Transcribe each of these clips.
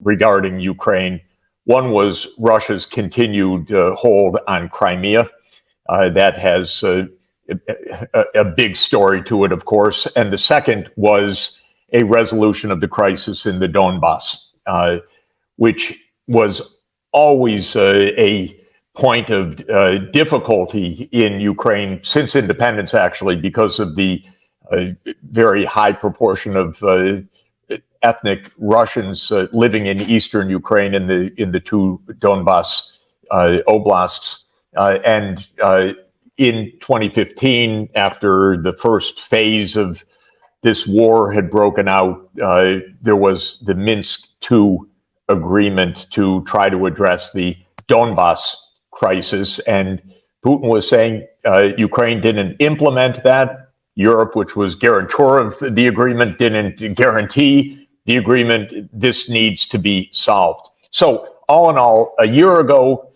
regarding Ukraine. One was Russia's continued hold on Crimea. That has a big story to it, of course. And the second was a resolution of the crisis in the Donbass, which was always a point of difficulty in Ukraine since independence, actually, because of the very high proportion of ethnic Russians living in eastern Ukraine in the two Donbass oblasts. And in 2015, after the first phase of this war had broken out, there was the Minsk II agreement to try to address the Donbass crisis. And Putin was saying Ukraine didn't implement that. Europe, which was guarantor of the agreement, didn't guarantee the agreement. This needs to be solved. So all in all, a year ago,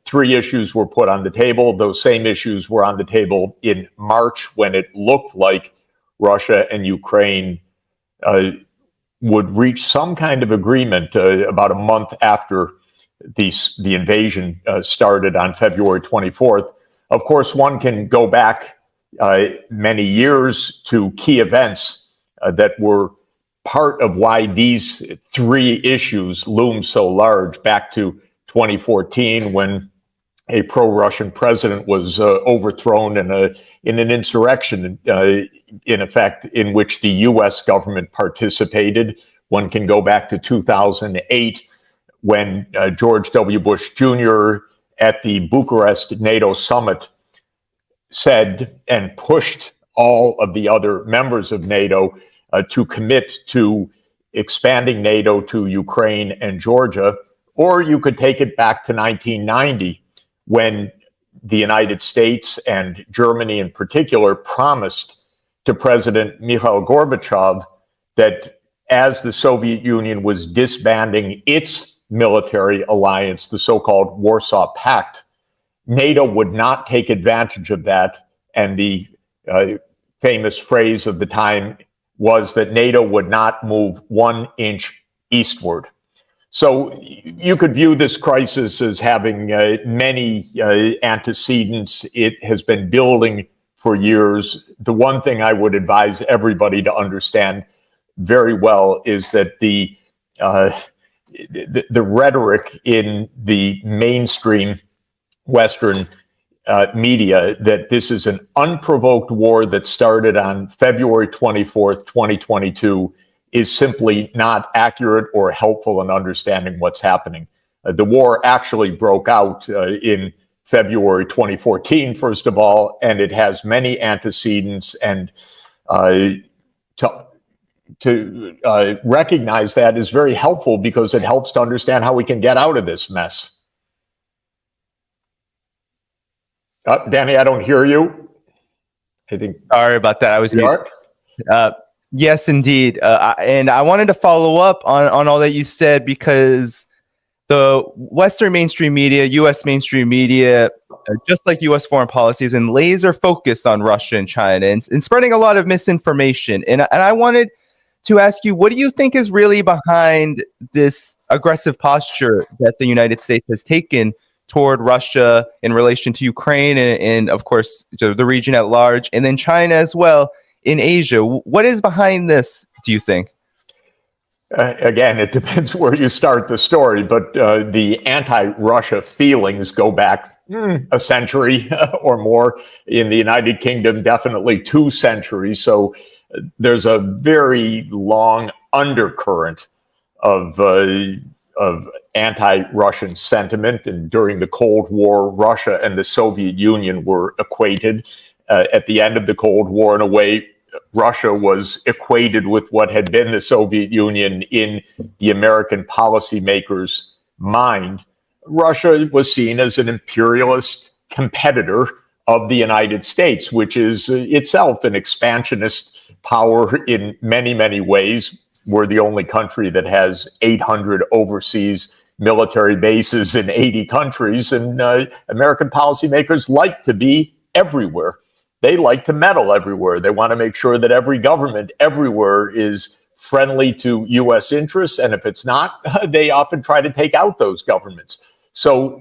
three issues were put on the table. Those same issues were on the table in March when it looked like Russia and Ukraine would reach some kind of agreement about a month after the invasion started on February 24th. Of course, one can go back many years to key events that were part of why these three issues loom so large, back to 2014 when a pro-Russian president was overthrown in an insurrection, in effect, in which the U.S. government participated. One can go back to 2008 when George W. Bush Jr. at the Bucharest NATO summit said and pushed all of the other members of NATO to commit to expanding NATO to Ukraine and Georgia. Or you could take it back to 1990 when the United States and Germany in particular promised to President Mikhail Gorbachev that as the Soviet Union was disbanding its military alliance, the so-called Warsaw Pact, NATO would not take advantage of that. And the famous phrase of the time was that NATO would not move 1 inch eastward. So you could view this crisis as having many antecedents. It has been building for years. The one thing I would advise everybody to understand very well is that the rhetoric in the mainstream Western media that this is an unprovoked war that started on February 24th, 2022, is simply not accurate or helpful in understanding what's happening. The war actually broke out in February 2014, first of all, and it has many antecedents. And to recognize that is very helpful because it helps to understand how we can get out of this mess. Danny, I don't hear you. I think. Sorry about that. I was muted. Yes, indeed. And I wanted to follow up on all that you said, because the Western mainstream media, U.S. mainstream media, just like U.S. foreign policy, is in laser focused on Russia and China and spreading a lot of misinformation. And I wanted to ask you, what do you think is really behind this aggressive posture that the United States has taken toward Russia in relation to Ukraine and of course, to the region at large, and then China as well in Asia? What is behind this, do you think? Again, it depends where you start the story, but the anti-Russia feelings go back a century or more. In the United Kingdom, definitely 2 centuries. So there's a very long undercurrent of anti-Russian sentiment. And during the Cold War, Russia and the Soviet Union were equated. At the end of the Cold War, in a way, Russia was equated with what had been the Soviet Union in the American policymakers' mind. Russia was seen as an imperialist competitor of the United States, which is itself an expansionist power in many, many ways. We're the only country that has 800 overseas military bases in 80 countries, and American policymakers like to be everywhere. They like to meddle everywhere. They want to make sure that every government everywhere is friendly to U.S. interests, and if it's not, they often try to take out those governments. So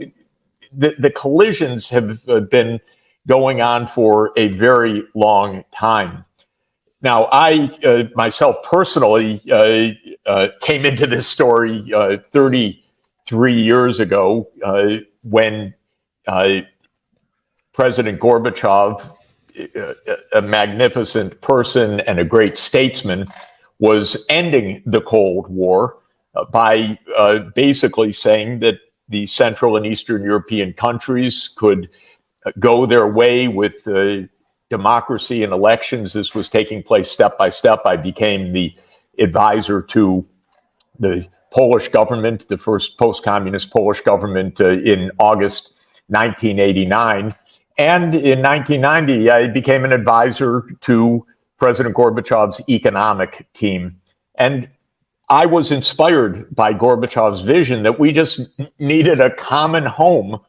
the collisions have been going on for a very long time. Now, I myself personally came into this story 33 years ago when President Gorbachev, a magnificent person and a great statesman, was ending the Cold War by basically saying that the Central and Eastern European countries could go their way with democracy and elections. This was taking place step by step. I became the advisor to the Polish government, the first post-communist Polish government, in August 1989. And in 1990, I became an advisor to President Gorbachev's economic team. And I was inspired by Gorbachev's vision that we just needed a common home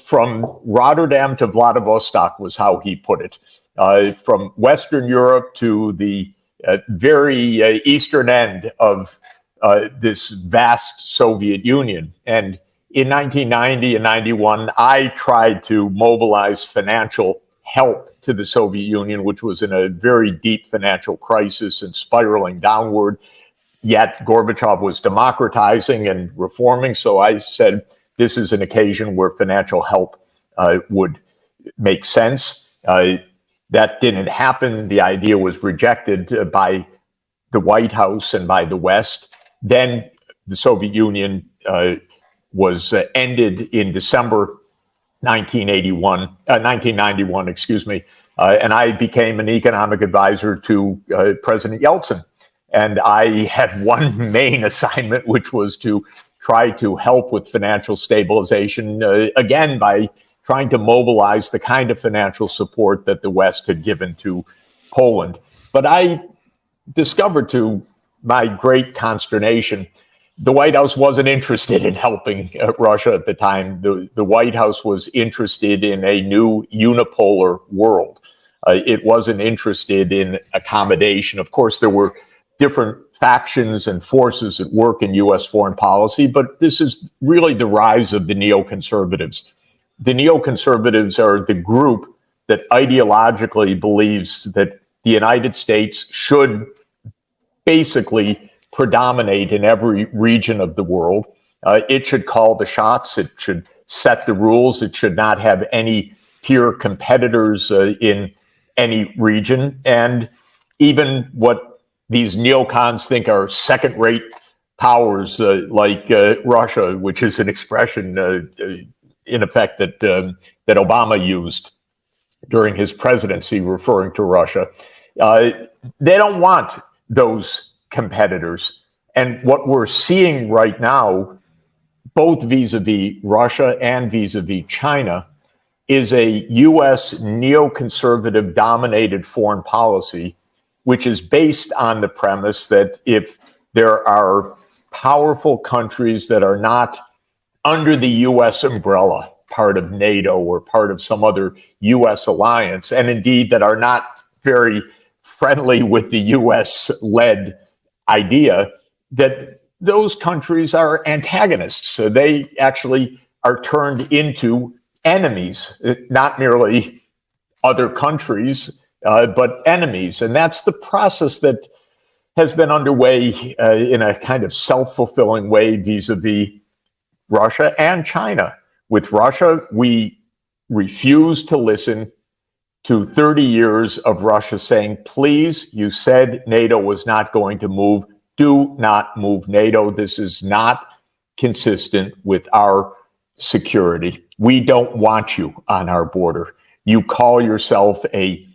from Rotterdam to Vladivostok, was how he put it, from Western Europe to the very eastern end of this vast Soviet Union. And in 1990 and 91, I tried to mobilize financial help to the Soviet Union, which was in a very deep financial crisis and spiraling downward. Yet Gorbachev was democratizing and reforming. So I said, this is an occasion where financial help would make sense. That didn't happen. The idea was rejected by the White House and by the West. Then the Soviet Union was ended in December 1991, excuse me. And I became an economic advisor to President Yeltsin. And I had one main assignment, which was to try to help with financial stabilization, again, by trying to mobilize the kind of financial support that the West had given to Poland. But I discovered, to my great consternation, the White House wasn't interested in helping Russia at the time. The White House was interested in a new unipolar world. It wasn't interested in accommodation. Of course, there were different factions and forces at work in U.S. foreign policy, but this is really the rise of the neoconservatives. The neoconservatives are the group that ideologically believes that the United States should basically predominate in every region of the world. It should call the shots. It should set the rules. It should not have any peer competitors in any region. And even what these neocons think are second-rate powers like Russia, which is an expression in effect that Obama used during his presidency, referring to Russia. They don't want those competitors. And what we're seeing right now, both vis-a-vis Russia and vis-a-vis China, is a U.S. neoconservative dominated foreign policy, which is based on the premise that if there are powerful countries that are not under the U.S. umbrella, part of NATO or part of some other U.S. alliance, and indeed that are not very friendly with the U.S.-led idea, that those countries are antagonists. So they actually are turned into enemies, not merely other countries, but enemies. And that's the process that has been underway in a kind of self-fulfilling way vis-a-vis Russia and China. With Russia, we refuse to listen to 30 years of Russia saying, please, you said NATO was not going to move. Do not move NATO. This is not consistent with our security. We don't want you on our border. You call yourself a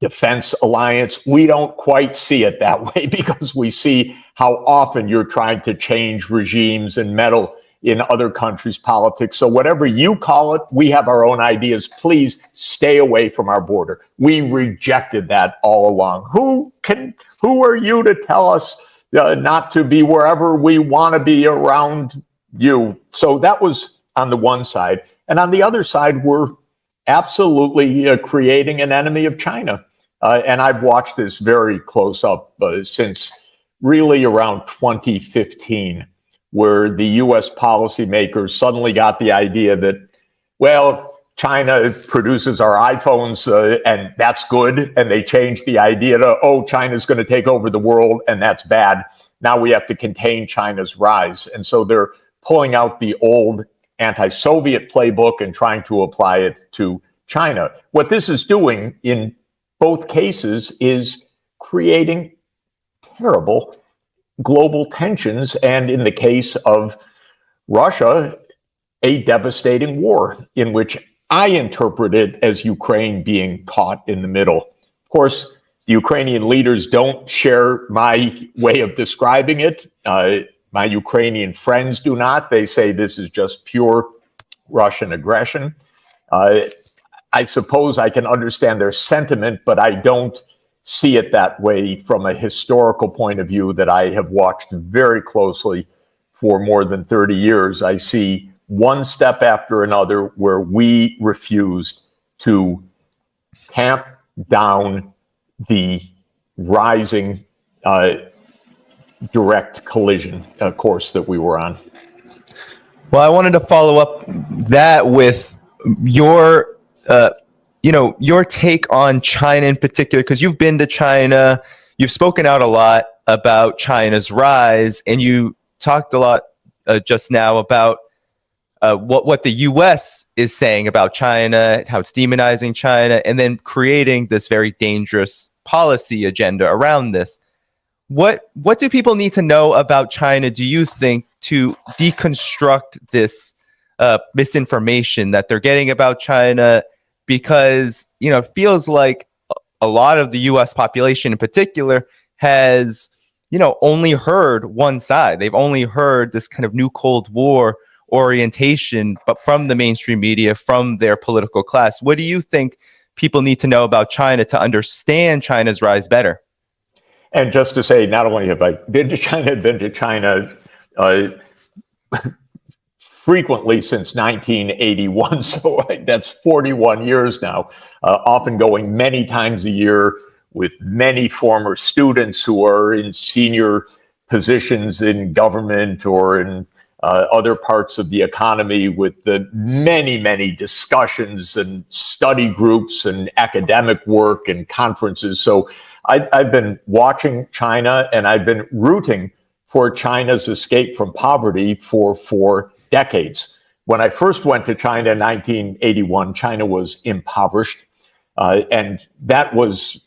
defense alliance. We don't quite see it that way because we see how often you're trying to change regimes and meddle in other countries' politics. So whatever you call it, we have our own ideas. Please stay away from our border. We rejected that all along. Who are you to tell us not to be wherever we want to be around you? So that was on the one side. And on the other side, we're absolutely creating an enemy of China. And I've watched this very close up since really around 2015, where the US policymakers suddenly got the idea that, well, China produces our iPhones and that's good. And they changed the idea to, oh, China's going to take over the world and that's bad. Now we have to contain China's rise. And so they're pulling out the old anti-Soviet playbook and trying to apply it to China. What this is doing in both cases is creating terrible global tensions. And in the case of Russia, a devastating war in which I interpret it as Ukraine being caught in the middle. Of course, the Ukrainian leaders don't share my way of describing it. My Ukrainian friends do not. They say this is just pure Russian aggression. I suppose I can understand their sentiment, but I don't see it that way from a historical point of view that I have watched very closely for more than 30 years. I see one step after another where we refused to tamp down the rising direct collision course that we were on. Well, I wanted to follow up that with your, your take on China in particular, because you've been to China, you've spoken out a lot about China's rise, and you talked a lot just now about what the U.S. is saying about China, how it's demonizing China, and then creating this very dangerous policy agenda around this. What do people need to know about China, do you think, to deconstruct this misinformation that they're getting about China? Because, it feels like a lot of the U.S. population in particular has, only heard one side. They've only heard this kind of new Cold War orientation, but from the mainstream media, from their political class. What do you think people need to know about China to understand China's rise better? And just to say, not only have I been to China, I've been to China frequently since 1981. So that's 41 years now, often going many times a year with many former students who are in senior positions in government or in other parts of the economy, with the many discussions and study groups and academic work and conferences. So I've been watching China, and I've been rooting for China's escape from poverty for 4 decades. When I first went to China in 1981, China was impoverished. And that was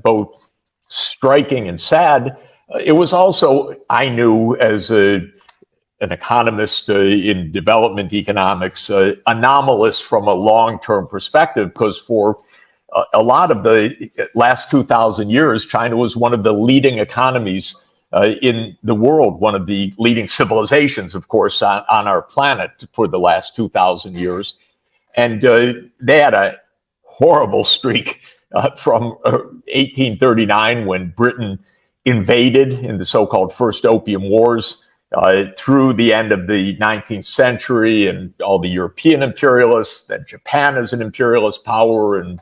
both striking and sad. It was also, I knew as an economist in development economics, anomalous from a long-term perspective, because for a lot of the last 2,000 years, China was one of the leading economies in the world, one of the leading civilizations, of course, on our planet for the last 2,000 years. And they had a horrible streak from 1839, when Britain invaded in the so-called First Opium Wars, through the end of the 19th century and all the European imperialists, then Japan as an imperialist power, and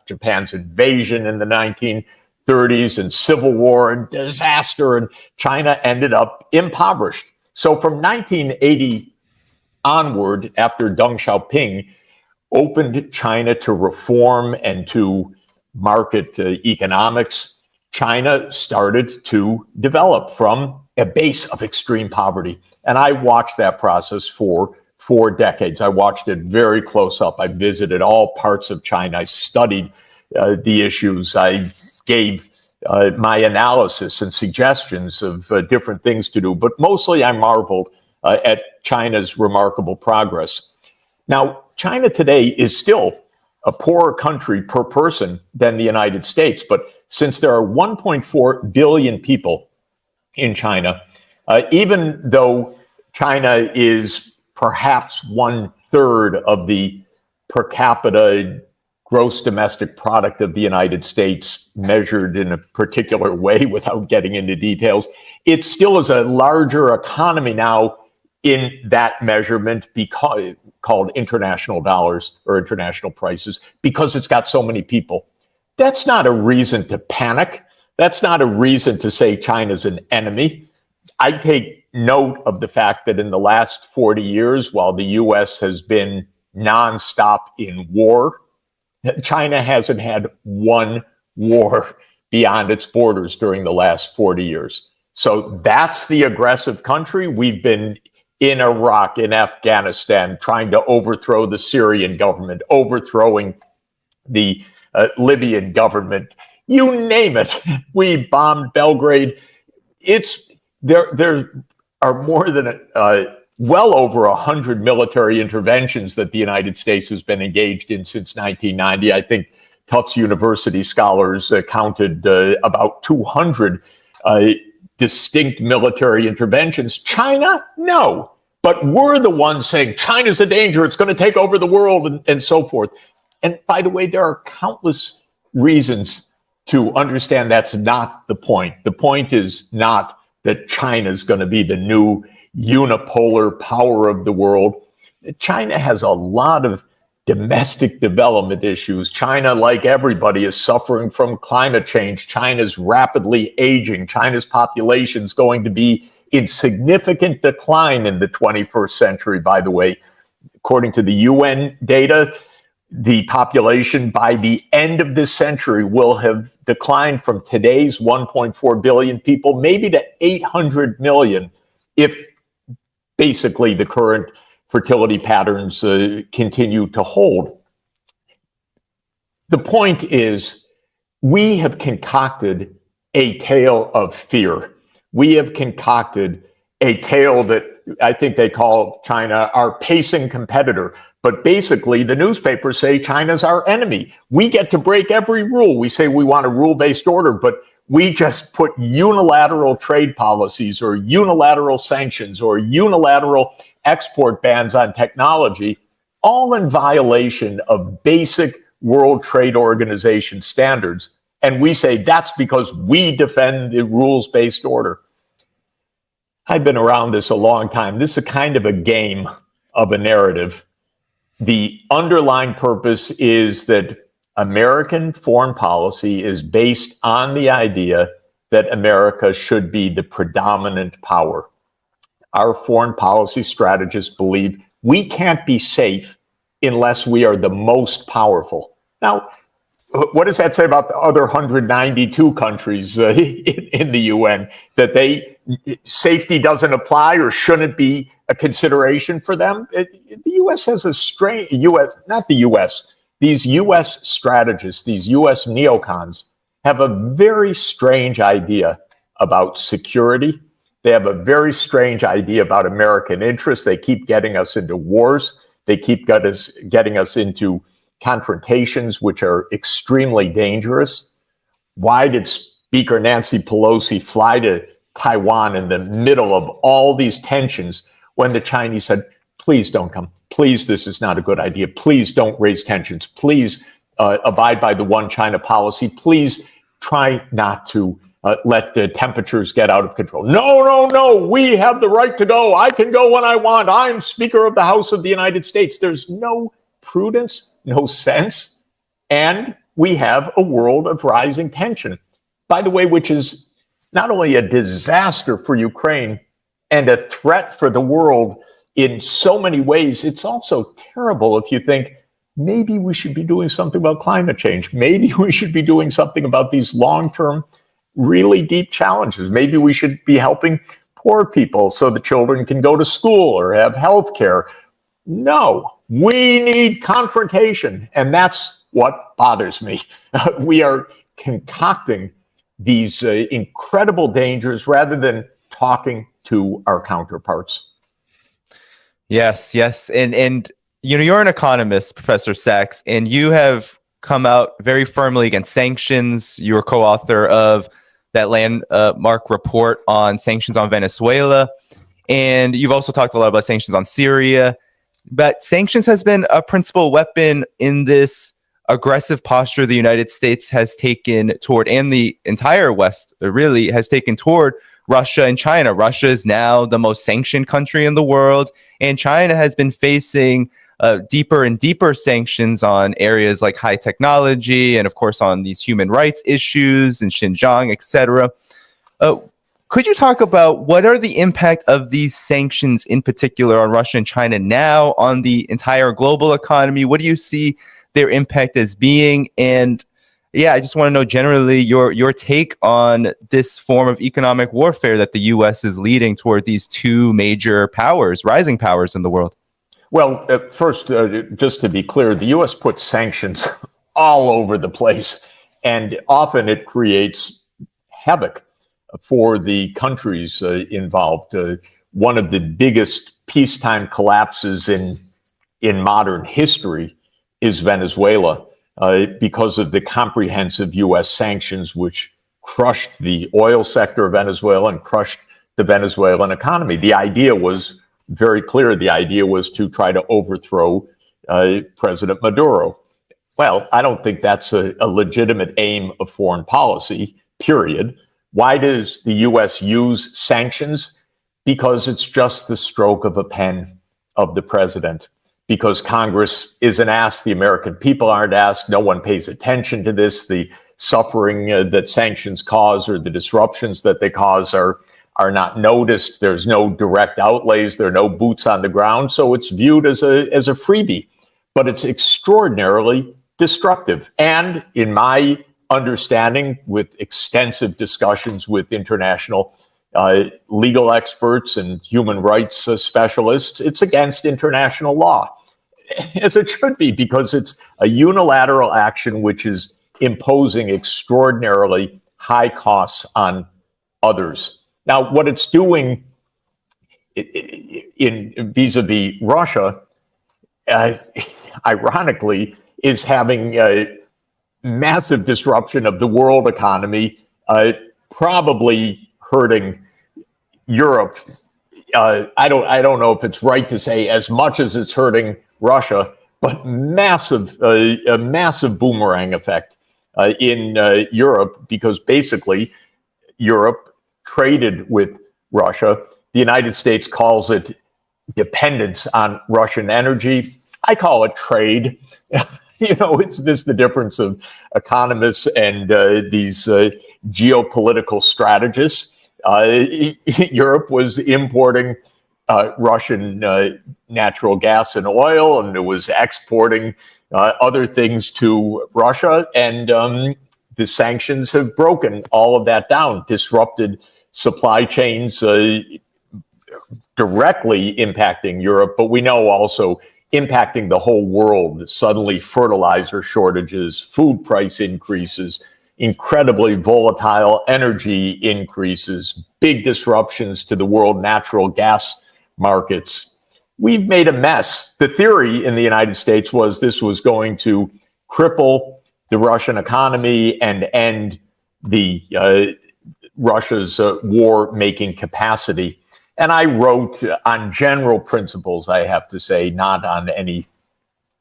Japan's invasion in the 1930s, and civil war and disaster, and China ended up impoverished. So from 1980 onward, after Deng Xiaoping opened China to reform and to market economics, China started to develop from a base of extreme poverty. And I watched that process for 4 decades. I watched it very close up. I visited all parts of China. I studied the issues. I gave my analysis and suggestions of different things to do. But mostly I marveled at China's remarkable progress. Now, China today is still a poorer country per person than the United States. But since there are 1.4 billion people in China, even though China is perhaps 1/3 of the per capita gross domestic product of the United States, measured in a particular way without getting into details, it still is a larger economy now in that measurement, because called international dollars or international prices, because it's got so many people. That's not a reason to panic. That's not a reason to say China's an enemy. I take note of the fact that in the last 40 years, while the U.S. has been nonstop in war, China hasn't had one war beyond its borders during the last 40 years. So that's the aggressive country. We've been in Iraq, in Afghanistan, trying to overthrow the Syrian government, overthrowing the Libyan government. You name it. We bombed Belgrade. There are more than well over 100 military interventions that the United States has been engaged in since 1990. I think Tufts University scholars counted about 200 distinct military interventions. China, no. But we're the ones saying China's a danger, it's going to take over the world, and so forth. And by the way, there are countless reasons to understand that's not the point. The point is not that China's going to be the new unipolar power of the world. China has a lot of domestic development issues. China, like everybody, is suffering from climate change. China's rapidly aging. China's population is going to be in significant decline in the 21st century, by the way. According to the UN data, the population by the end of this century will have declined from today's 1.4 billion people, maybe to 800 million, if basically the current fertility patterns continue to hold. The point is, we have concocted a tale of fear. We have concocted a tale that I think they call China our pacing competitor. But basically, the newspapers say China's our enemy. We get to break every rule. We say we want a rule-based order, but we just put unilateral trade policies or unilateral sanctions or unilateral export bans on technology, all in violation of basic World Trade Organization standards. And we say that's because we defend the rules-based order. I've been around this a long time. This is a kind of a game of a narrative. The underlying purpose is that American foreign policy is based on the idea that America should be the predominant power. Our foreign policy strategists believe we can't be safe unless we are the most powerful. Now, what does that say about the other 192 countries in the UN? That safety doesn't apply or shouldn't be a consideration for them? The U.S. has a strange, these U.S. strategists, these U.S. neocons have a very strange idea about security. They have a very strange idea about American interests. They keep getting us into wars. They keep getting us into confrontations, which are extremely dangerous. Why did Speaker Nancy Pelosi fly to Taiwan in the middle of all these tensions when the Chinese said, please don't come. Please, this is not a good idea. Please don't raise tensions. Please abide by the one China policy. Please try not to let the temperatures get out of control. No, we have the right to go. I can go when I want. I'm Speaker of the House of the United States. There's no prudence, no sense, and we have a world of rising tension, by the way, which is not only a disaster for Ukraine and a threat for the world in so many ways, it's also terrible if you think maybe we should be doing something about climate change. Maybe we should be doing something about these long-term, really deep challenges. Maybe we should be helping poor people so the children can go to school or have health care. No, we need confrontation, and that's what bothers me. We are concocting these incredible dangers rather than talking to our counterparts. Yes. And you're an economist, Professor Sachs, and you have come out very firmly against sanctions. You were co-author of that landmark report on sanctions on Venezuela, and you've also talked a lot about sanctions on Syria. But sanctions has been a principal weapon in this aggressive posture the United States has taken toward, and the entire West really has taken toward, Russia and China. Russia is now the most sanctioned country in the world, and China has been facing deeper and deeper sanctions on areas like high technology and, of course, on these human rights issues in Xinjiang, etc. Could you talk about what are the impact of these sanctions in particular on Russia and China now, on the entire global economy? What do you see their impact as being? And yeah, I just want to know generally your take on this form of economic warfare that the U.S. is leading toward these two major powers, rising powers in the world. Well, first, just to be clear, the U.S. puts sanctions all over the place, and often it creates havoc for the countries involved. One of the biggest peacetime collapses in modern history is Venezuela, because of the comprehensive U.S. sanctions, which crushed the oil sector of Venezuela and crushed the Venezuelan economy. The idea was very clear. The idea was to try to overthrow President Maduro. Well, I don't think that's a legitimate aim of foreign policy, period. Why does the U.S. use sanctions? Because it's just the stroke of a pen of the president. Because Congress isn't asked, the American people aren't asked, no one pays attention to this. The suffering that sanctions cause or the disruptions that they cause are not noticed. There's no direct outlays. There are no boots on the ground. So it's viewed as a freebie. But it's extraordinarily destructive. And in my understanding, with extensive discussions with international legal experts and human rights specialists, it's against international law, as it should be, because it's a unilateral action which is imposing extraordinarily high costs on others. Now, what it's doing in vis-a-vis Russia, ironically, is having a massive disruption of the world economy, probably hurting Europe. I don't know if it's right to say as much as it's hurting Russia, but a massive boomerang effect in Europe, because basically Europe traded with Russia. The United States calls it dependence on Russian energy. I call it trade. It's the difference of economists and these geopolitical strategists. Europe was importing Russian natural gas and oil, and it was exporting other things to Russia. And the sanctions have broken all of that down, disrupted supply chains, directly impacting Europe. But we know also impacting the whole world. Suddenly fertilizer shortages, food price increases, incredibly volatile energy increases, big disruptions to the world natural gas markets. We've made a mess. The theory in the United States was this was going to cripple the Russian economy and end the Russia's war-making capacity. And I wrote on general principles, I have to say, not on any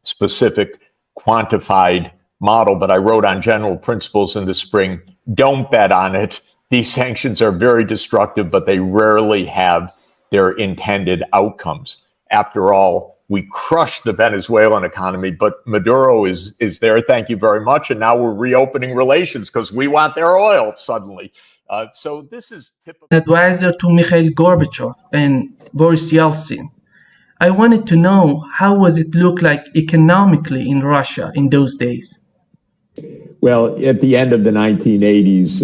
specific quantified model, but I wrote on general principles in the spring. Don't bet on it. These sanctions are very destructive, but they rarely have their intended outcomes. After all, we crushed the Venezuelan economy, but Maduro is there. Thank you very much. And now we're reopening relations because we want their oil suddenly. So this is typical. Advisor to Mikhail Gorbachev and Boris Yeltsin. I wanted to know, how was it look like economically in Russia in those days? Well, at the end of the 1980s,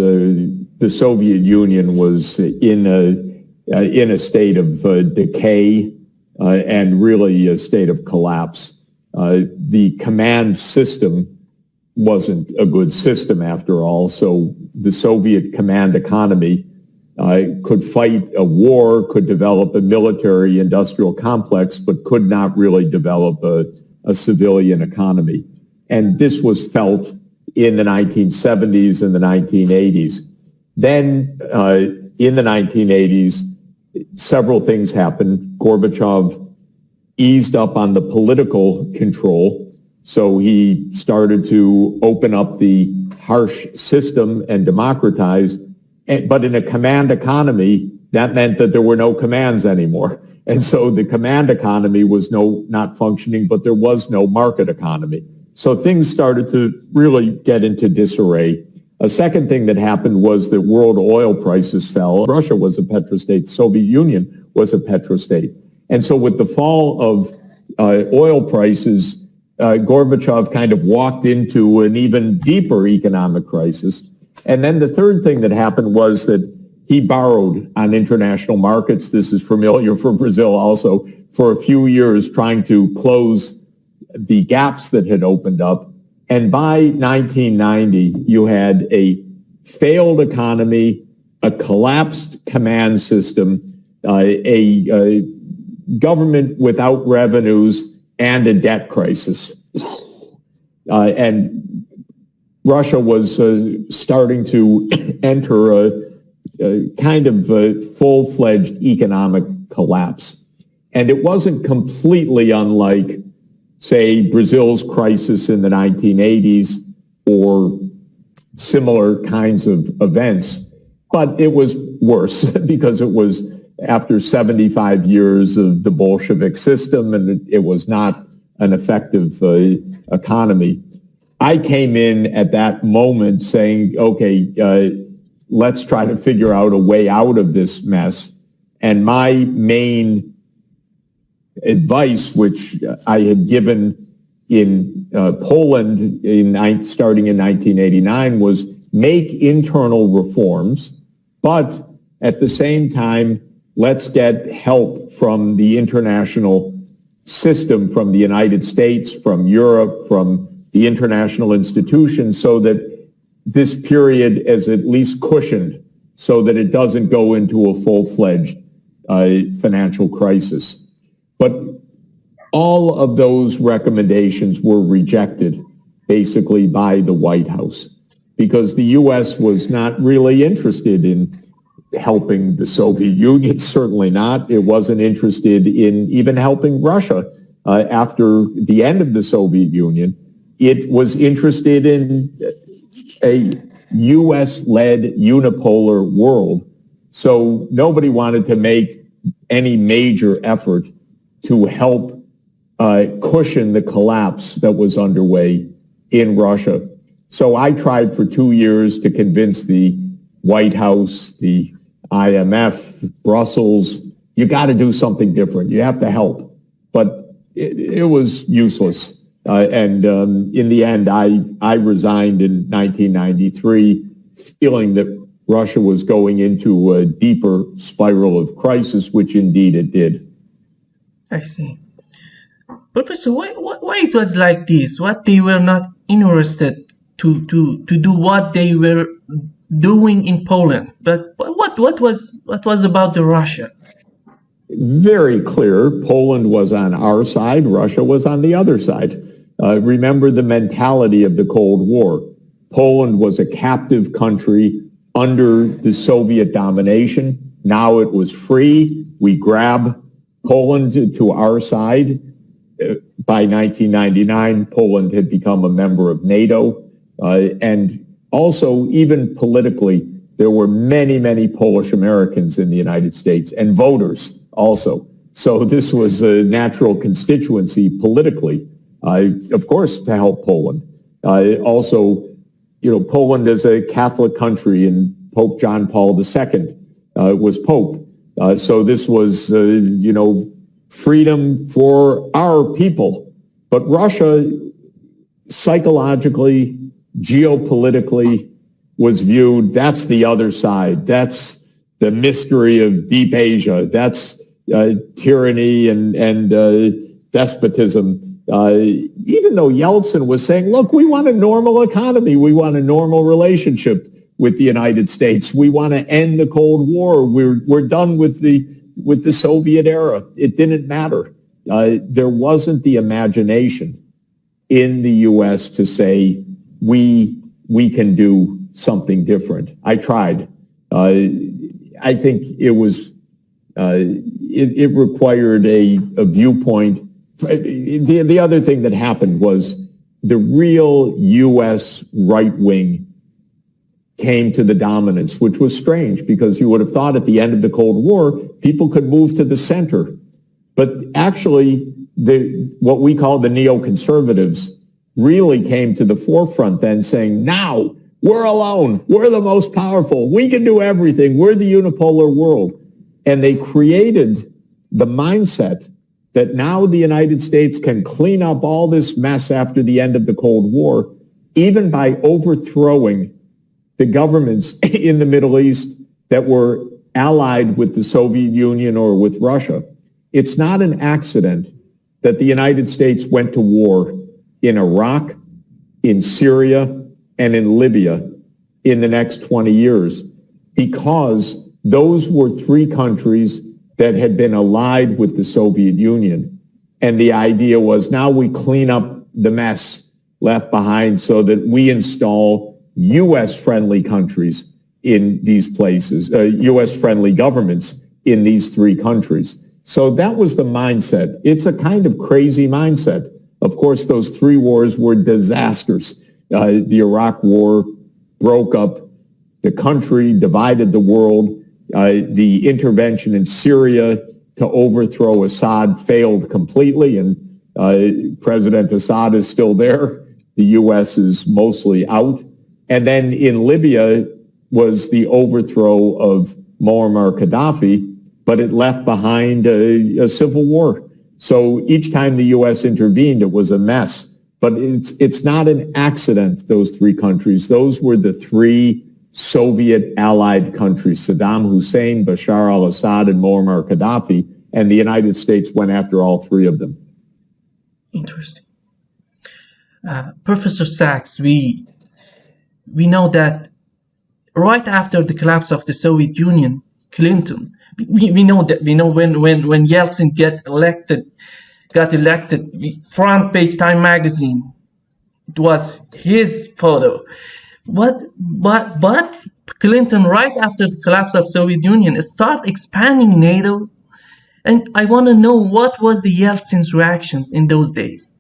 the Soviet Union was in a state of decay and really a state of collapse. The command system wasn't a good system after all, so the Soviet command economy could fight a war, could develop a military industrial complex, but could not really develop a civilian economy. And this was felt in the 1970s and the 1980s. Then in the 1980s, several things happened. Gorbachev eased up on the political control. So he started to open up the harsh system and democratize. But in a command economy, that meant that there were no commands anymore. And so the command economy was not functioning, but there was no market economy. So things started to really get into disarray. A second thing that happened was that world oil prices fell. Russia was a petrostate. The Soviet Union was a petrostate. And so with the fall of oil prices, Gorbachev kind of walked into an even deeper economic crisis. And then the third thing that happened was that he borrowed on international markets. This is familiar for Brazil also, for a few years trying to close the gaps that had opened up. And by 1990, you had a failed economy, a collapsed command system, a government without revenues, and a debt crisis. And Russia was starting to enter a kind of full-fledged economic collapse. And it wasn't completely unlike, say, Brazil's crisis in the 1980s or similar kinds of events, but it was worse because it was after 75 years of the Bolshevik system, and it was not an effective economy. I came in at that moment saying, okay, let's try to figure out a way out of this mess. And my main advice, which I had given in Poland starting in 1989, was make internal reforms, but at the same time, let's get help from the international system, from the United States, from Europe, from the international institutions, so that this period is at least cushioned so that it doesn't go into a full-fledged financial crisis. But all of those recommendations were rejected basically by the White House because the U.S. was not really interested in helping the Soviet Union, certainly not. It wasn't interested in even helping Russia after the end of the Soviet Union. It was interested in a U.S.-led unipolar world. So nobody wanted to make any major effort to help cushion the collapse that was underway in Russia. So I tried for 2 years to convince the White House, the IMF, Brussels, you got to do something different. You have to help. But it was useless. And in the end, I resigned in 1993, feeling that Russia was going into a deeper spiral of crisis, which indeed it did. I see. Professor, why it was like this? What they were not interested to do what they were doing in Poland, but what was about the Russia? Very clear. Poland was on our side. Russia was on the other side. Remember the mentality of the Cold War. Poland was a captive country under the Soviet domination. Now it was free. We grab Poland to our side. By 1999, Poland had become a member of NATO. And also, even politically, there were many, many Polish Americans in the United States and voters also. So this was a natural constituency politically, of course, to help Poland. Also, Poland is a Catholic country, and Pope John Paul II was Pope. So this was, freedom for our people. But Russia, psychologically, geopolitically, was viewed, that's the other side. That's the mystery of deep Asia. That's tyranny and despotism. Even though Yeltsin was saying, look, we want a normal economy. We want a normal relationship with the United States. We want to end the Cold War. We're done with the Soviet era. It didn't matter. There wasn't the imagination in the U.S. to say, we can do something different. I tried. I think it was, it required a viewpoint. The other thing that happened was the real U.S. right wing came to the dominance, which was strange because you would have thought at the end of the Cold War, people could move to the center. But actually, what we call the neoconservatives really came to the forefront then, saying, now we're alone. We're the most powerful. We can do everything. We're the unipolar world. And they created the mindset that now the United States can clean up all this mess after the end of the Cold War, even by overthrowing the governments in the Middle East that were allied with the Soviet Union or with Russia. It's not an accident that the United States went to war in Iraq, in Syria, and in Libya in the next 20 years, because those were three countries that had been allied with the Soviet Union. And the idea was, now we clean up the mess left behind so that we install U.S.-friendly countries in these places, U.S.-friendly governments in these three countries. So that was the mindset. It's a kind of crazy mindset. Of course, those three wars were disasters. The Iraq War broke up the country, divided the world. The intervention in Syria to overthrow Assad failed completely, and President Assad is still there. The U.S. is mostly out. And then in Libya was the overthrow of Muammar Gaddafi, but it left behind a civil war. So each time the U.S. intervened, it was a mess. But it's not an accident, those three countries. Those were the three Soviet allied countries, Saddam Hussein, Bashar al-Assad, and Muammar Gaddafi, and the United States went after all three of them. Interesting. Professor Sachs, we know that right after the collapse of the Soviet Union, Clinton, we know when Yeltsin got elected, front page Time magazine, it was his photo. But Clinton, right after the collapse of Soviet Union, start expanding NATO. And I want to know, what was the Yeltsin's reactions in those days?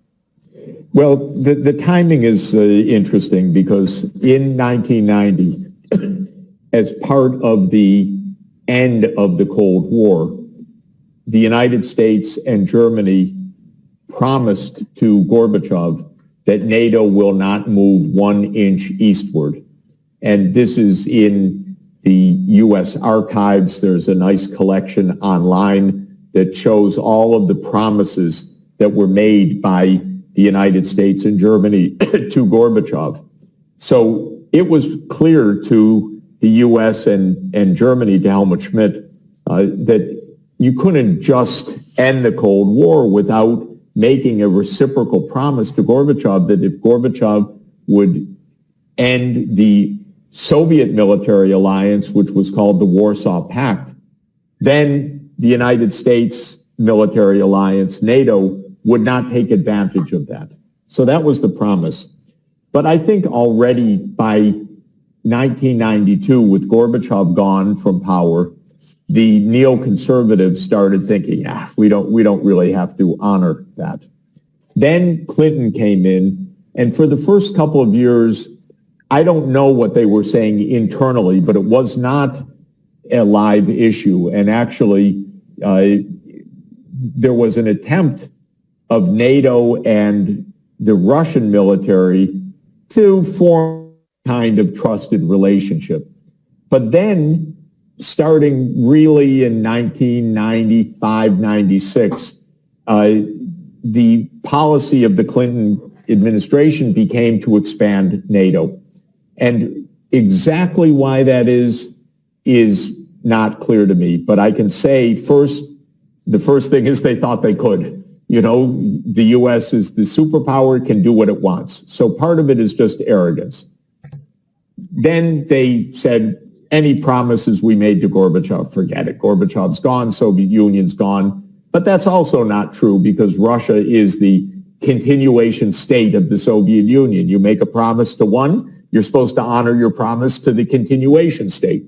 Well, the timing is interesting, because in 1990, as part of the end of the Cold War, the United States and Germany promised to Gorbachev that NATO will not move 1 inch eastward. And this is in the U.S. archives. There's a nice collection online that shows all of the promises that were made by the United States and Germany to Gorbachev. So it was clear to the U.S. and Germany, to Helmut Schmidt, that you couldn't just end the Cold War without making a reciprocal promise to Gorbachev that if Gorbachev would end the Soviet military alliance, which was called the Warsaw Pact, then the United States military alliance, NATO, would not take advantage of that. So that was the promise. But I think already by 1992, with Gorbachev gone from power, the neoconservatives started thinking, we don't really have to honor that. Then Clinton came in, and for the first couple of years, I don't know what they were saying internally, but it was not a live issue. And actually, there was an attempt of NATO and the Russian military to form a kind of trusted relationship. But then, starting really in 1995, 96, the policy of the Clinton administration became to expand NATO. And exactly why that is not clear to me. But I can say the first thing is they thought they could. You know, the U.S. is the superpower, can do what it wants. So part of it is just arrogance. Then they said, any promises we made to Gorbachev, forget it. Gorbachev's gone, Soviet Union's gone. But that's also not true, because Russia is the continuation state of the Soviet Union. You make a promise to one, you're supposed to honor your promise to the continuation state.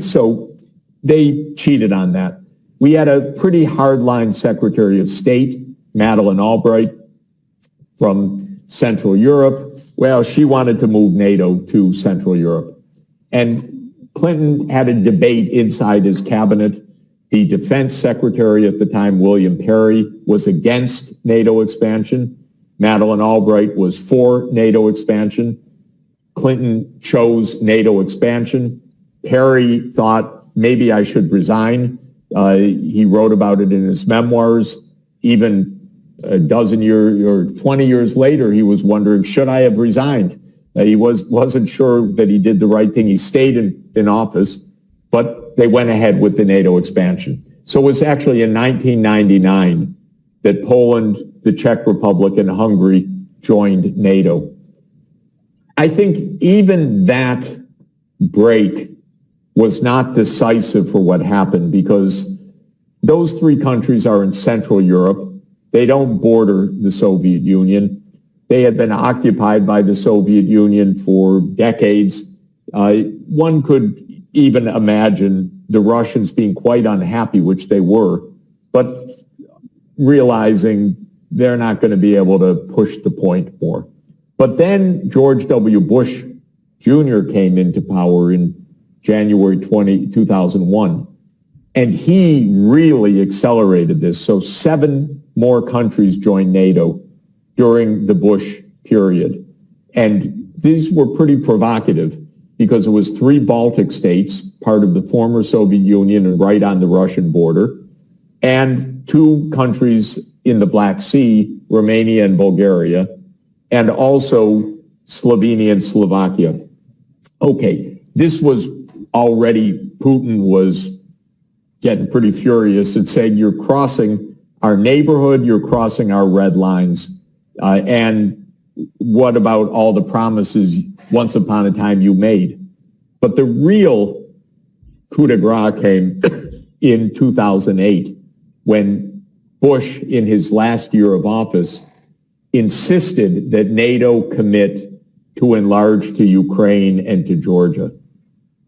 So they cheated on that. We had a pretty hardline Secretary of State, Madeleine Albright, from Central Europe. Well, she wanted to move NATO to Central Europe. And Clinton had a debate inside his cabinet, The defense secretary at the time, William Perry, was against NATO expansion. Madeleine Albright was for NATO expansion. Clinton chose NATO expansion. Perry thought maybe I should resign. He wrote about it in his memoirs. Even a dozen years or 20 years later, he was wondering, should I have resigned? He wasn't sure that he did the right thing. He stayed in office, but they went ahead with the NATO expansion. So it was actually in 1999 that Poland, the Czech Republic, and Hungary joined NATO. I think even that break was not decisive for what happened because those three countries are in Central Europe. They don't border the Soviet Union. They had been occupied by the Soviet Union for decades. One could even imagine the Russians being quite unhappy, which they were, but realizing they're not going to be able to push the point more. But then George W. Bush Jr. came into power in January 2001, and he really accelerated this. So 7 more countries joined NATO during the Bush period. And these were pretty provocative because it was 3 Baltic states, part of the former Soviet Union and right on the Russian border, and 2 countries in the Black Sea, Romania and Bulgaria, and also Slovenia and Slovakia. Okay, this was already, Putin was getting pretty furious and saying, you're crossing our neighborhood, you're crossing our red lines. And what about all the promises once upon a time you made? But the real coup de grace came in 2008 when Bush, in his last year of office, insisted that NATO commit to enlarge to Ukraine and to Georgia.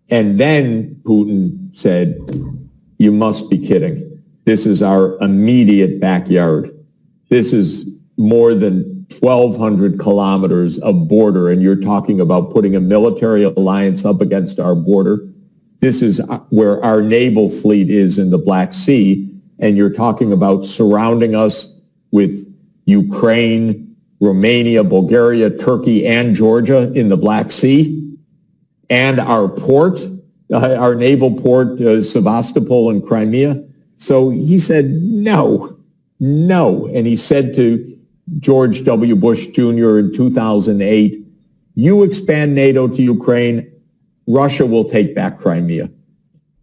And then Putin said, you must be kidding. This is our immediate backyard. This is more than 1,200 kilometers of border, and you're talking about putting a military alliance up against our border. This is where our naval fleet is in the Black Sea, and you're talking about surrounding us with Ukraine, Romania, Bulgaria, Turkey, and Georgia in the Black Sea, and our port, our naval port, Sevastopol in Crimea. So he said, no. And he said to George W. Bush Jr. in 2008, you expand NATO to Ukraine, Russia will take back Crimea.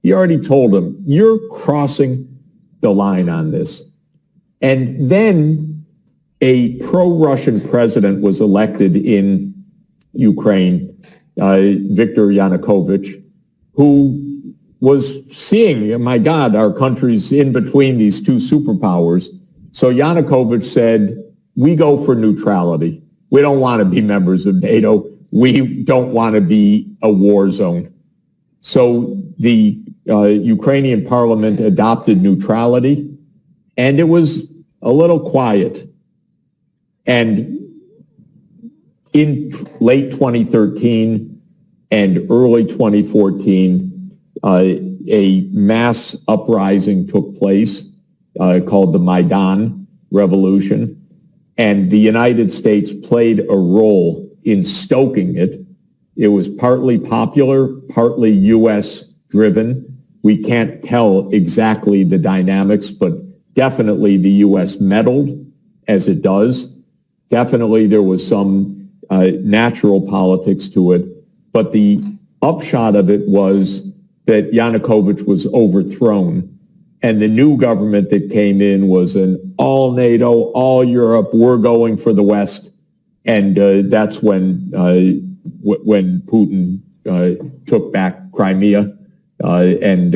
He already told him, you're crossing the line on this. And then a pro-Russian president was elected in Ukraine, Viktor Yanukovych, who was seeing, my God, our country's in between these 2 superpowers. So Yanukovych said, we go for neutrality. We don't want to be members of NATO. We don't want to be a war zone. So the Ukrainian parliament adopted neutrality, and it was a little quiet. And in late 2013 and early 2014, a mass uprising took place called the Maidan Revolution. And the United States played a role in stoking it. It was partly popular, partly U.S. driven. We can't tell exactly the dynamics, but definitely the U.S. meddled as it does. Definitely there was some natural politics to it. But the upshot of it was that Yanukovych was overthrown. And the new government that came in was an all NATO, all Europe, we're going for the West. And that's when Putin took back Crimea and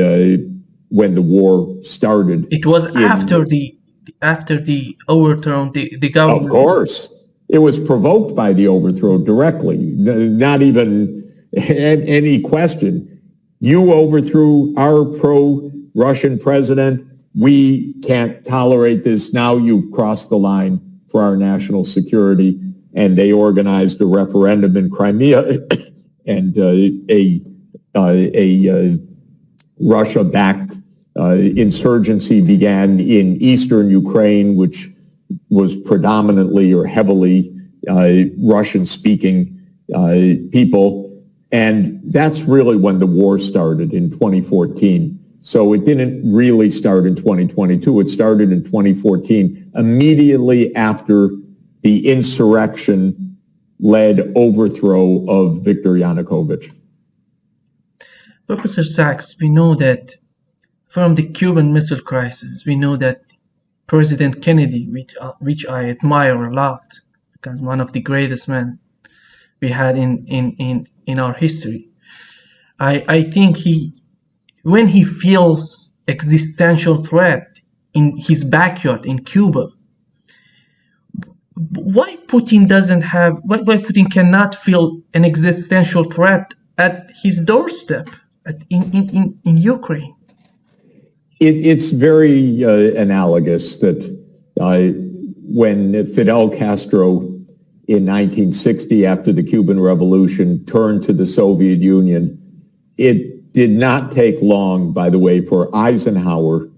when the war started. It was after the overthrow, the government. Of course. It was provoked by the overthrow directly, not even any question. You overthrew our pro-Russian president. We can't tolerate this. Now you've crossed the line for our national security. And they organized a referendum in Crimea, and a Russia-backed Insurgency began in eastern Ukraine, which was predominantly or heavily Russian-speaking people. And that's really when the war started in 2014. So it didn't really start in 2022. It started in 2014, immediately after the insurrection-led overthrow of Viktor Yanukovych. Professor Sachs, we know that from the Cuban Missile Crisis, we know that President Kennedy, which I admire a lot, because one of the greatest men we had in our history. I think when he feels existential threat in his backyard in Cuba, why Putin cannot feel an existential threat at his doorstep in Ukraine? It's very analogous that when Fidel Castro in 1960, after the Cuban Revolution, turned to the Soviet Union, it did not take long, by the way, for Eisenhower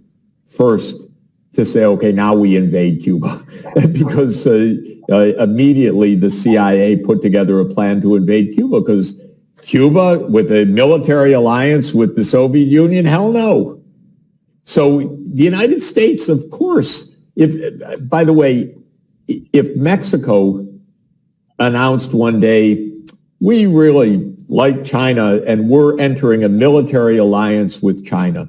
first to say, okay, now we invade Cuba, because immediately the CIA put together a plan to invade Cuba, because Cuba with a military alliance with the Soviet Union, hell no. So the United States, of course, by the way, if Mexico announced one day, we really like China and we're entering a military alliance with China,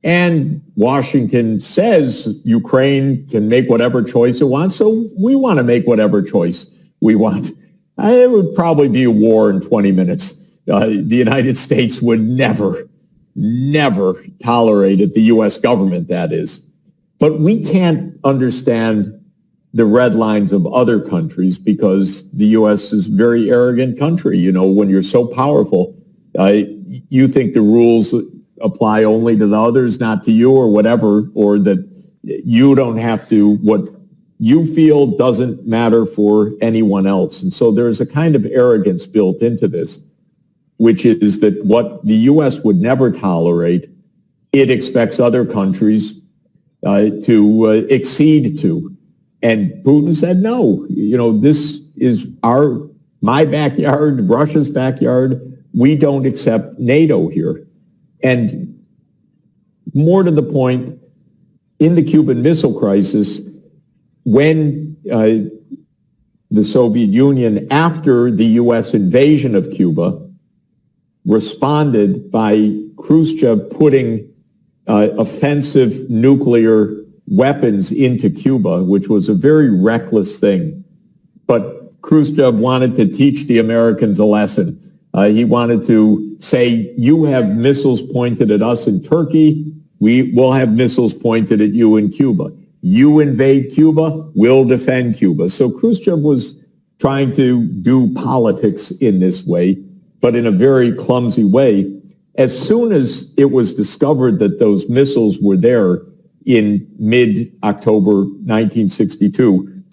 and Washington says Ukraine can make whatever choice it wants, so we want to make whatever choice we want, it would probably be a war in 20 minutes. The United States would never tolerate it, the U.S. government, that is. But we can't understand the red lines of other countries because the U.S. is a very arrogant country. You know, when you're so powerful, you think the rules apply only to the others, not to you, or whatever, or that you don't have to, what you feel doesn't matter for anyone else. And so there's a kind of arrogance built into this, which is that what the U.S. would never tolerate, it expects other countries to accede to. And Putin said, no, you know, this is my backyard, Russia's backyard. We don't accept NATO here. And more to the point, in the Cuban Missile Crisis, when the Soviet Union, after the U.S. invasion of Cuba, responded by Khrushchev putting offensive nuclear weapons into Cuba, which was a very reckless thing. But Khrushchev wanted to teach the Americans a lesson. He wanted to say, you have missiles pointed at us in Turkey, we will have missiles pointed at you in Cuba. You invade Cuba, we'll defend Cuba. So Khrushchev was trying to do politics in this way, but in a very clumsy way. As soon as it was discovered that those missiles were there in mid-October 1962,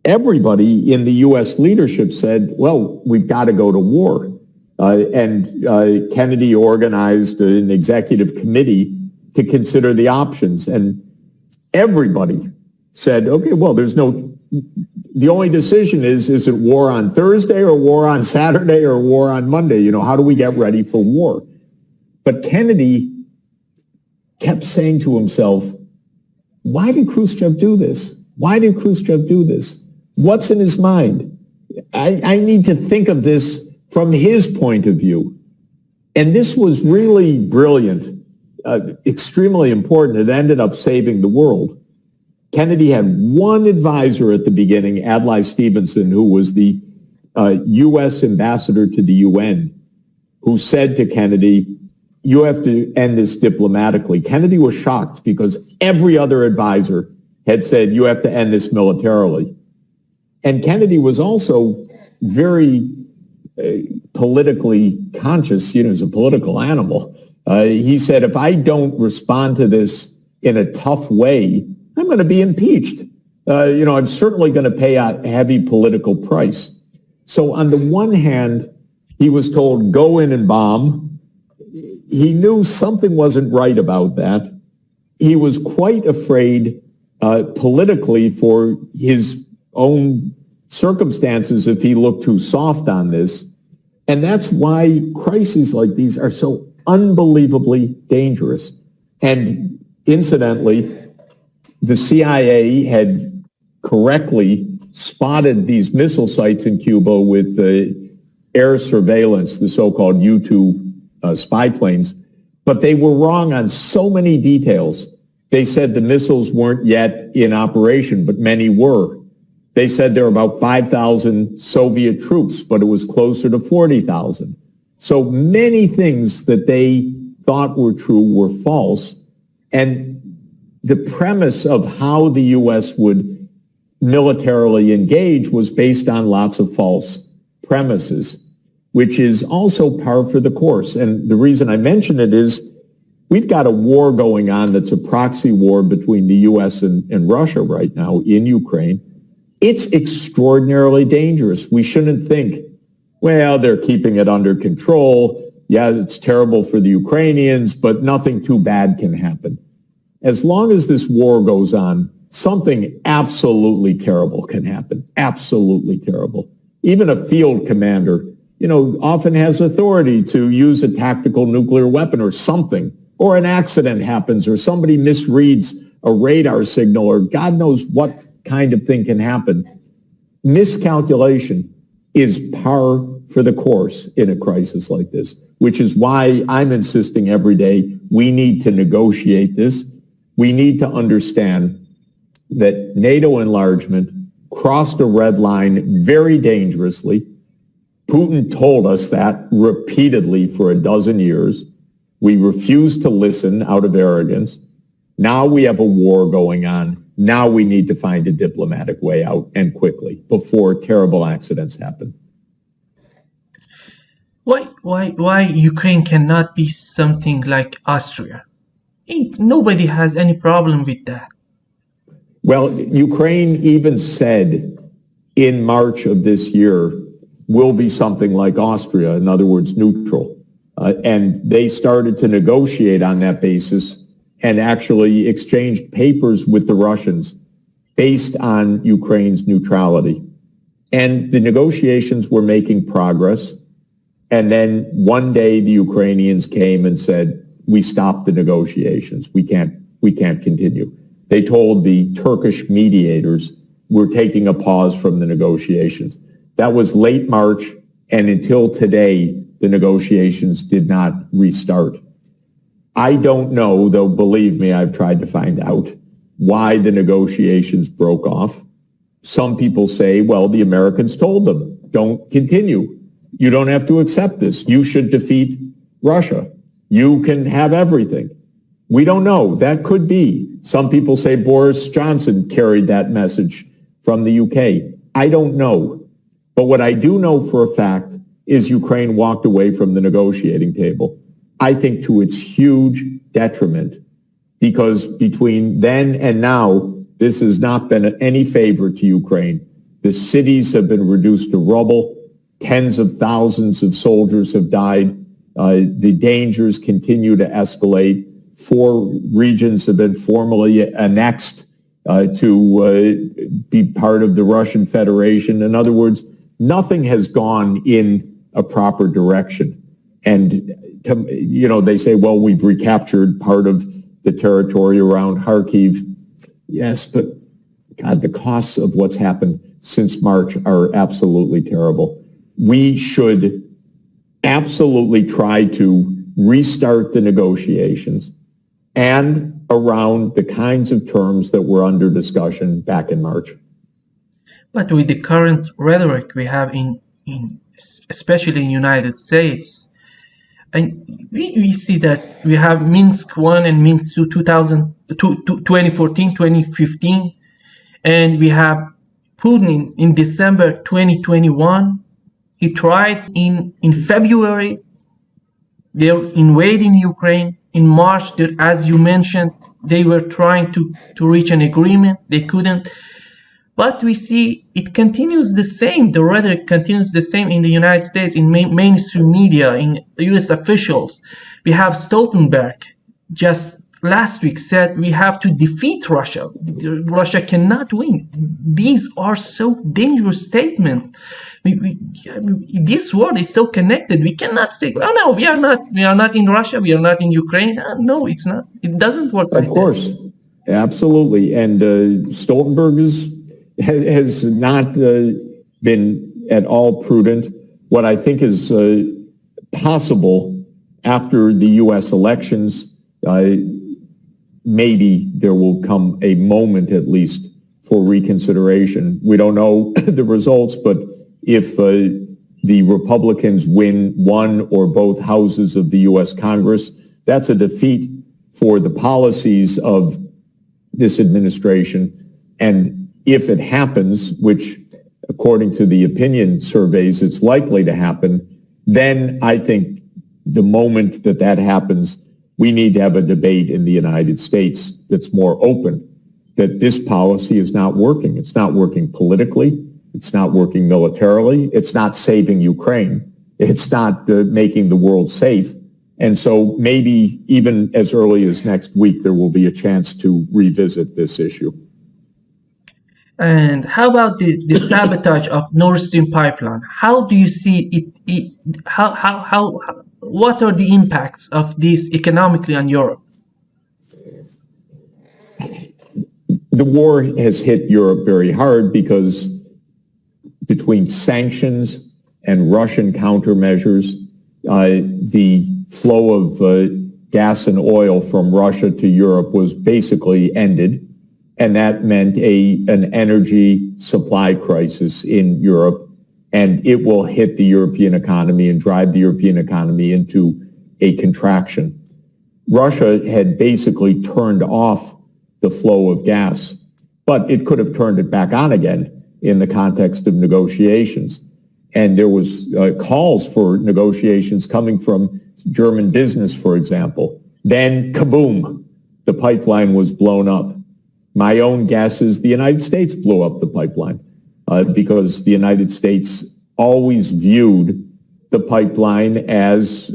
everybody in the U.S. leadership said, well, we've got to go to war. And Kennedy organized an executive committee to consider the options. And everybody said, okay, well, the only decision is it war on Thursday or war on Saturday or war on Monday? You know, how do we get ready for war? But Kennedy kept saying to himself, why did Khrushchev do this? Why did Khrushchev do this? What's in his mind? I need to think of this from his point of view. And this was really brilliant, extremely important. It ended up saving the world. Kennedy had one advisor at the beginning, Adlai Stevenson, who was the U.S. ambassador to the UN, who said to Kennedy, you have to end this diplomatically. Kennedy was shocked because every other advisor had said, you have to end this militarily. And Kennedy was also very politically conscious, you know, as a political animal. He said, if I don't respond to this in a tough way, I'm going to be impeached. I'm certainly going to pay a heavy political price. So on the one hand, he was told, go in and bomb. he knew something wasn't right about that. He was quite afraid politically for his own circumstances if he looked too soft on this. And that's why crises like these are so unbelievably dangerous. And incidentally, the CIA had correctly spotted these missile sites in Cuba with air surveillance, the so-called U-2 spy planes, but they were wrong on so many details. They said the missiles weren't yet in operation, but many were. They said there were about 5,000 Soviet troops, but it was closer to 40,000. So many things that they thought were true were false. And the premise of how the U.S. would militarily engage was based on lots of false premises, which is also par for the course. And the reason I mention it is we've got a war going on that's a proxy war between the U.S. and Russia right now in Ukraine. It's extraordinarily dangerous. We shouldn't think, well, they're keeping it under control. Yeah, it's terrible for the Ukrainians, but nothing too bad can happen. As long as this war goes on, something absolutely terrible can happen. Absolutely terrible. Even a field commander, often has authority to use a tactical nuclear weapon or something, or an accident happens, or somebody misreads a radar signal, or God knows what kind of thing can happen. Miscalculation is par for the course in a crisis like this, which is why I'm insisting every day we need to negotiate this. We need to understand that NATO enlargement crossed a red line very dangerously. Putin told us that repeatedly for a dozen years. We refused to listen out of arrogance. Now we have a war going on. Now we need to find a diplomatic way out, and quickly, before terrible accidents happen. Why Ukraine cannot be something like Austria? Nobody has any problem with that. Well, Ukraine even said in March of this year, will be something like Austria, in other words, neutral. And they started to negotiate on that basis and actually exchanged papers with the Russians based on Ukraine's neutrality. And the negotiations were making progress. And then one day the Ukrainians came and said, we stopped the negotiations. We can't continue. They told the Turkish mediators, we're taking a pause from the negotiations. That was late March, and until today, the negotiations did not restart. I don't know, though, believe me, I've tried to find out why the negotiations broke off. Some people say, well, the Americans told them, don't continue. You don't have to accept this. You should defeat Russia. You can have everything. We don't know. That could be. Some people say Boris Johnson carried that message from the UK. I don't know. But what I do know for a fact is Ukraine walked away from the negotiating table. I think to its huge detriment, because between then and now, this has not been any favor to Ukraine. The cities have been reduced to rubble. Tens of thousands of soldiers have died. The dangers continue to escalate. 4 regions have been formally annexed to be part of the Russian Federation. In other words, nothing has gone in a proper direction. And, they say, well, we've recaptured part of the territory around Kharkiv. Yes, but God, the costs of what's happened since March are absolutely terrible. We should absolutely try to restart the negotiations and around the kinds of terms that were under discussion back in March. But with the current rhetoric we have in especially in the United States, and we see that we have Minsk 1 and Minsk 2, 2014, 2015, and we have Putin in December 2021. He tried in February, they're invading Ukraine. In March, as you mentioned, they were trying to reach an agreement. They couldn't. But we see it continues the same. The rhetoric continues the same in the United States, in mainstream media, in U.S. officials. We have Stoltenberg just last week said we have to defeat Russia. Russia cannot win. These are so dangerous statements. This world is so connected. We cannot say, "Oh no, we are not in Russia. We are not in Ukraine." No, it's not. It doesn't work like that. Of course, absolutely. And Stoltenberg has not been at all prudent. What I think is possible after the U.S. elections, maybe there will come a moment at least for reconsideration. We don't know the results, but if the Republicans win one or both houses of the U.S. Congress, that's a defeat for the policies of this administration. And if it happens, which according to the opinion surveys, it's likely to happen, then I think the moment that happens, we need to have a debate in the United States that's more open, that this policy is not working. It's not working politically. It's not working militarily. It's not saving Ukraine. It's not making the world safe. And so maybe even as early as next week, there will be a chance to revisit this issue. And how about the sabotage of Nord Stream pipeline? How do you see it? What are the impacts of this economically on Europe? The war has hit Europe very hard because between sanctions and Russian countermeasures, the flow of gas and oil from Russia to Europe was basically ended. And that meant an energy supply crisis in Europe, and it will hit the European economy and drive the European economy into a contraction. Russia had basically turned off the flow of gas, but it could have turned it back on again in the context of negotiations. And there was calls for negotiations coming from German business, for example. Then, kaboom, the pipeline was blown up. My own guess is the United States blew up the pipeline because the United States always viewed the pipeline as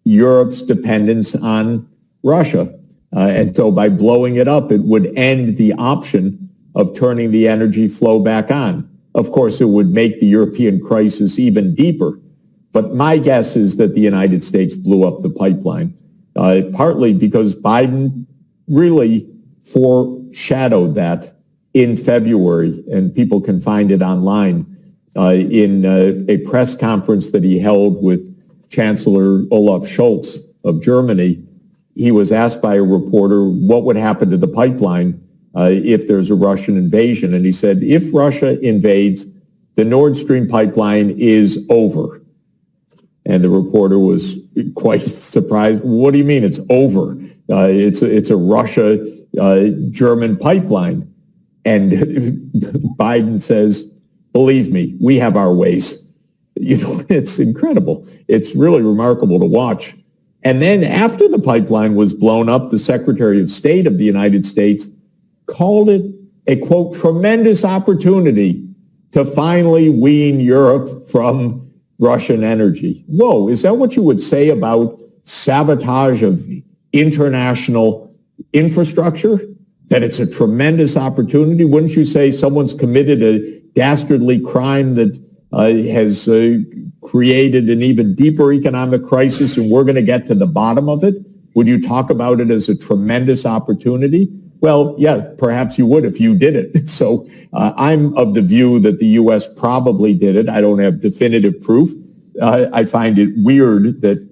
Europe's dependence on Russia. And so by blowing it up, it would end the option of turning the energy flow back on. Of course, it would make the European crisis even deeper. But my guess is that the United States blew up the pipeline, partly because Biden really foreshadowed that in February, and people can find it online, in a press conference that he held with Chancellor Olaf Scholz of Germany. He was asked by a reporter what would happen to the pipeline if there's a Russian invasion. And he said, if Russia invades, the Nord Stream pipeline is over. And the reporter was quite surprised. What do you mean it's over? It's a Russia-German pipeline. And Biden says, believe me, we have our ways. You know, it's incredible. It's really remarkable to watch. And then after the pipeline was blown up, the Secretary of State of the United States called it a, quote, tremendous opportunity to finally wean Europe from Russian energy. Whoa, is that what you would say about sabotage of international infrastructure? That it's a tremendous opportunity? Wouldn't you say someone's committed a dastardly crime that has created an even deeper economic crisis and we're going to get to the bottom of it? Would you talk about it as a tremendous opportunity? Well, yeah, perhaps you would if you did it. So I'm of the view that the U.S. probably did it. I don't have definitive proof. I find it weird that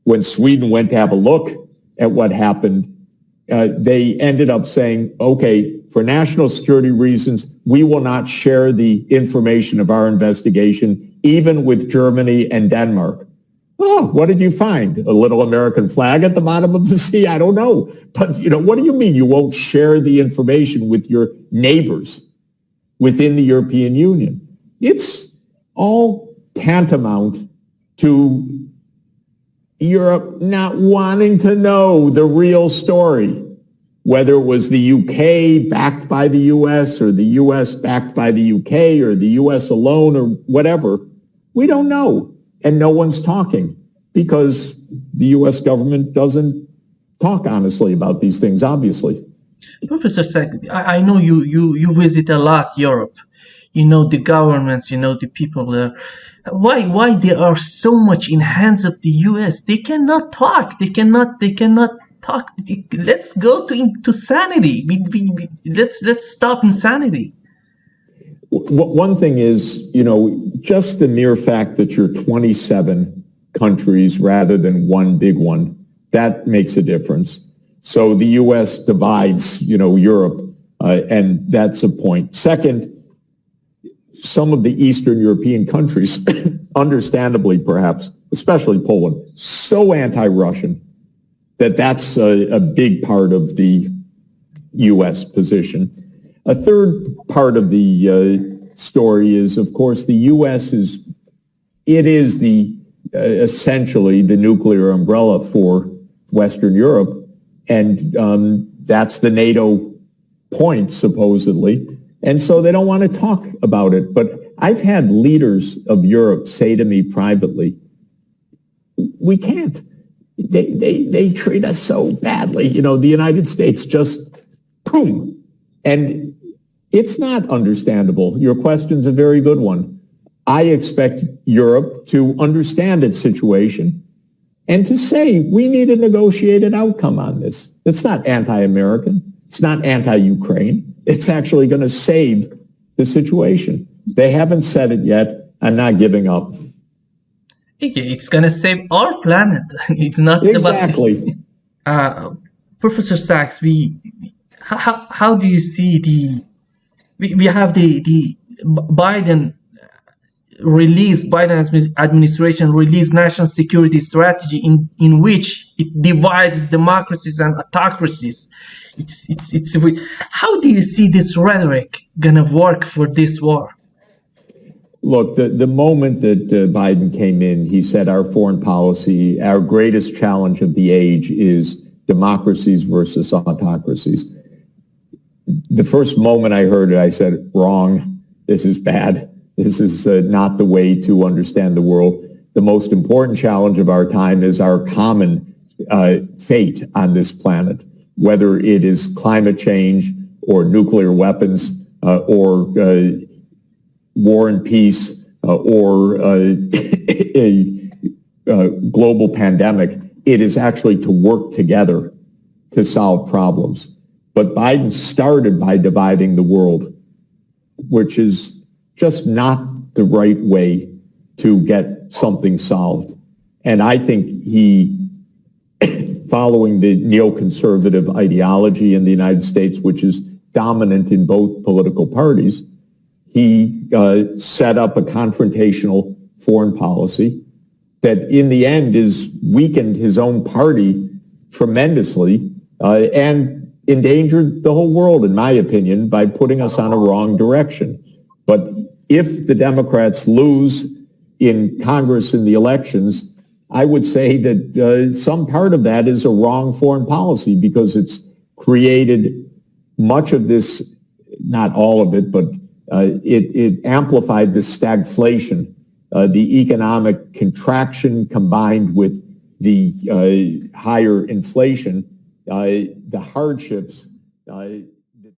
when Sweden went to have a look at what happened, they ended up saying, okay, for national security reasons, we will not share the information of our investigation, even with Germany and Denmark. Oh, what did you find? A little American flag at the bottom of the sea? I don't know. But, you know, what do you mean you won't share the information with your neighbors within the European Union? It's all tantamount to Europe not wanting to know the real story, whether it was the UK backed by the US or the US backed by the UK or the US alone or whatever. We don't know. And no one's talking. because the U.S. government doesn't talk honestly about these things, obviously. Professor Sachs, I know you visit a lot Europe. You know the governments, you know the people there. Why they are so much in hands of the U.S.? They cannot talk. They cannot talk. Let's go to sanity. Let's stop insanity. One thing is, just the mere fact that you're 27 countries rather than one big one, that makes a difference. So the U.S. divides, Europe, and that's a point. Second, some of the Eastern European countries, understandably perhaps, especially Poland, so anti-Russian that's a big part of the U.S. position. A third part of the story is, of course, the U.S. is essentially the nuclear umbrella for Western Europe. And that's the NATO point, supposedly. And so they don't want to talk about it. But I've had leaders of Europe say to me privately, we can't. They treat us so badly. The United States just, boom. And it's not understandable. Your question's a very good one. I expect Europe to understand its situation and to say, we need a negotiated outcome on this. It's not anti-American. It's not anti-Ukraine. It's actually going to save the situation. They haven't said it yet. I'm not giving up. Okay, it's going to save our planet. It's not exactly. About... Professor Sachs, how do you see we have the Biden administration released national security strategy in which it divides democracies and autocracies. How do you see this rhetoric gonna work for this war? Look, the moment that Biden came in, he said our foreign policy, our greatest challenge of the age is democracies versus autocracies. The first moment I heard it, I said, wrong, this is bad. This is not the way to understand the world. The most important challenge of our time is our common fate on this planet, whether it is climate change or nuclear weapons or war and peace or a global pandemic. It is actually to work together to solve problems. But Biden started by dividing the world, which is just not the right way to get something solved. And I think he, following the neoconservative ideology in the United States, which is dominant in both political parties, he set up a confrontational foreign policy that in the end has weakened his own party tremendously and endangered the whole world, in my opinion, by putting us on a wrong direction. But if the Democrats lose in Congress in the elections, I would say that some part of that is a wrong foreign policy because it's created much of this, not all of it, but it amplified the stagflation, the economic contraction combined with the higher inflation, the hardships